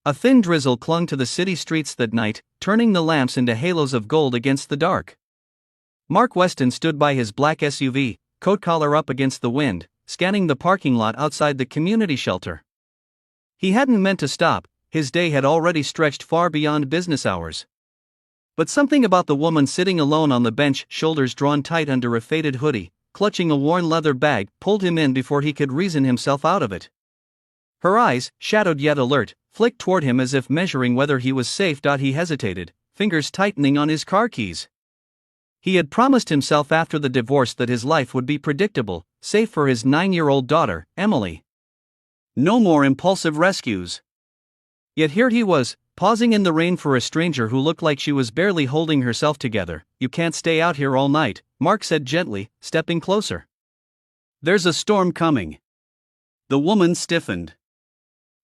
A thin drizzle clung to the city streets that night, turning the lamps into halos of gold against the dark. Mark Weston stood by his black SUV, coat collar up against the wind, scanning the parking lot outside the community shelter. He hadn't meant to stop, his day had already stretched far beyond business hours. But something about the woman sitting alone on the bench, shoulders drawn tight under a faded hoodie, clutching a worn leather bag, pulled him in before he could reason himself out of it. Her eyes, shadowed yet alert, flicked toward him as if measuring whether he was safe. He hesitated, fingers tightening on his car keys. He had promised himself after the divorce that his life would be predictable, safe for his 9-year-old daughter, Emily. No more impulsive rescues. Yet here he was, pausing in the rain for a stranger who looked like she was barely holding herself together. "You can't stay out here all night," Mark said gently, stepping closer. "There's a storm coming." The woman stiffened.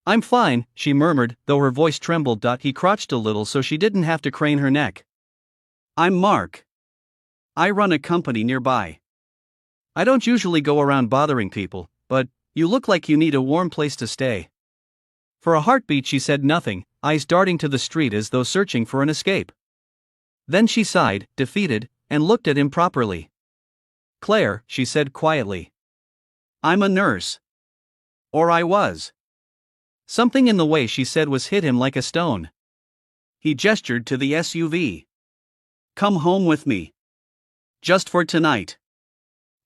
"I'm fine," she murmured, though her voice trembled. He crouched a little so she didn't have to crane her neck. "I'm Mark. I run a company nearby. I don't usually go around bothering people, but you look like you need a warm place to stay." For a heartbeat she said nothing, eyes darting to the street as though searching for an escape. Then she sighed, defeated, and looked at him properly. "Claire," she said quietly. "I'm a nurse. Or I was." Something in the way she said was hit him like a stone. He gestured to the SUV. "Come home with me. Just for tonight.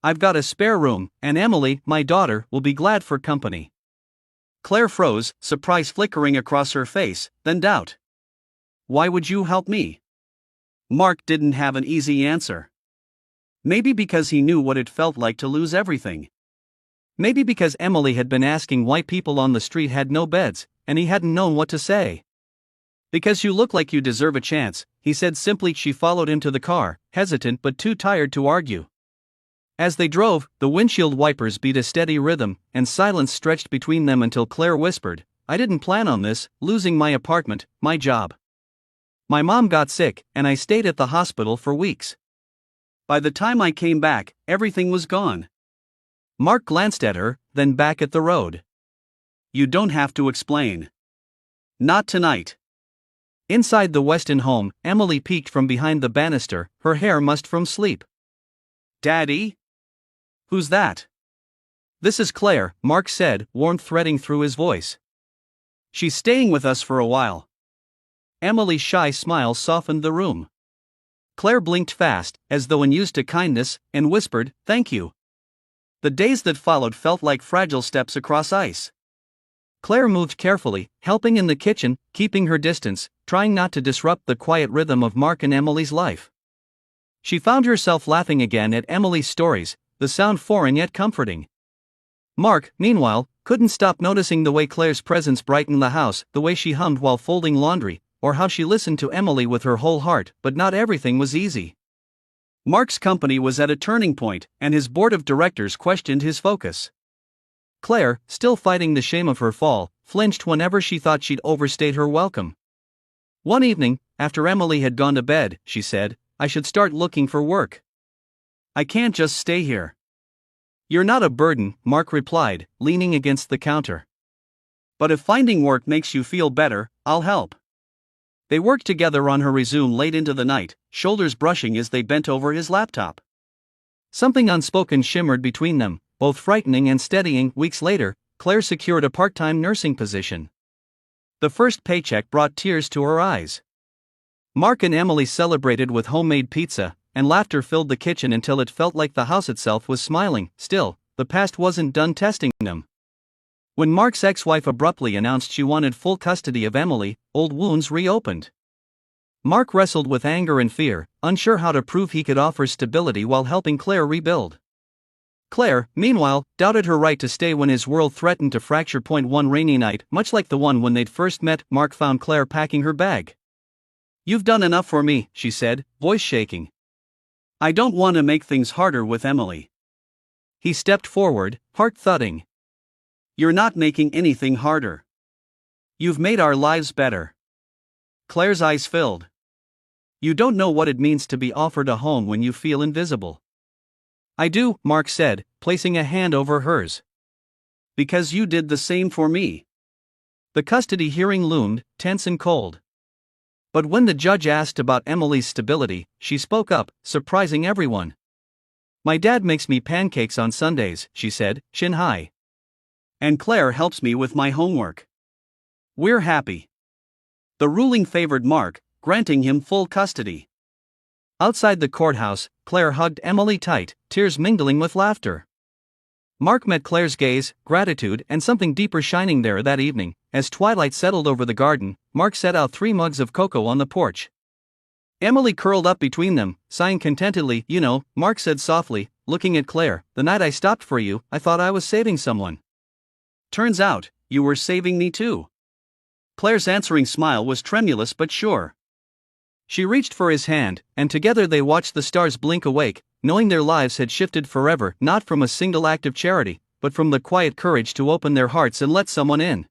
I've got a spare room, and Emily, my daughter, will be glad for company." Claire froze, surprise flickering across her face, then doubt. "Why would you help me?" Mark didn't have an easy answer. Maybe because he knew what it felt like to lose everything. Maybe because Emily had been asking why people on the street had no beds, and he hadn't known what to say. "Because you look like you deserve a chance," he said simply. She followed him to the car, hesitant but too tired to argue. As they drove, the windshield wipers beat a steady rhythm, and silence stretched between them until Claire whispered, "I didn't plan on this, losing my apartment, my job. My mom got sick, and I stayed at the hospital for weeks. By the time I came back, everything was gone." Mark glanced at her, then back at the road. "You don't have to explain. Not tonight." Inside the Weston home, Emily peeked from behind the banister, her hair mussed from sleep. "Daddy? Who's that?" "This is Claire," Mark said, warmth threading through his voice. "She's staying with us for a while." Emily's shy smile softened the room. Claire blinked fast, as though unused to kindness, and whispered, "Thank you." The days that followed felt like fragile steps across ice. Claire moved carefully, helping in the kitchen, keeping her distance, trying not to disrupt the quiet rhythm of Mark and Emily's life. She found herself laughing again at Emily's stories, the sound foreign yet comforting. Mark, meanwhile, couldn't stop noticing the way Claire's presence brightened the house, the way she hummed while folding laundry, or how she listened to Emily with her whole heart. But not everything was easy. Mark's company was at a turning point, and his board of directors questioned his focus. Claire, still fighting the shame of her fall, flinched whenever she thought she'd overstayed her welcome. One evening, after Emily had gone to bed, she said, "I should start looking for work. I can't just stay here." "You're not a burden," Mark replied, leaning against the counter. "But if finding work makes you feel better, I'll help." They worked together on her resume late into the night, shoulders brushing as they bent over his laptop. Something unspoken shimmered between them, both frightening and steadying. Weeks later, Claire secured a part-time nursing position. The first paycheck brought tears to her eyes. Mark and Emily celebrated with homemade pizza, and laughter filled the kitchen until it felt like the house itself was smiling. Still, the past wasn't done testing them. When Mark's ex-wife abruptly announced she wanted full custody of Emily, old wounds reopened. Mark wrestled with anger and fear, unsure how to prove he could offer stability while helping Claire rebuild. Claire, meanwhile, doubted her right to stay when his world threatened to fracture. One rainy night, much like the one when they'd first met, Mark found Claire packing her bag. "You've done enough for me," she said, voice shaking. "I don't want to make things harder with Emily." He stepped forward, heart thudding. "You're not making anything harder. You've made our lives better." Claire's eyes filled. "You don't know what it means to be offered a home when you feel invisible." "I do," Mark said, placing a hand over hers. "Because you did the same for me." The custody hearing loomed, tense and cold. But when the judge asked about Emily's stability, she spoke up, surprising everyone. "My dad makes me pancakes on Sundays," she said, chin high. "And Claire helps me with my homework. We're happy." The ruling favored Mark, granting him full custody. Outside the courthouse, Claire hugged Emily tight, tears mingling with laughter. Mark met Claire's gaze, gratitude, and something deeper shining there that evening. As twilight settled over the garden, Mark set out 3 mugs of cocoa on the porch. Emily curled up between them, sighing contentedly. "You know," Mark said softly, looking at Claire, "the night I stopped for you, I thought I was saving someone. Turns out, you were saving me too." Claire's answering smile was tremulous but sure. She reached for his hand, and together they watched the stars blink awake, knowing their lives had shifted forever, not from a single act of charity, but from the quiet courage to open their hearts and let someone in.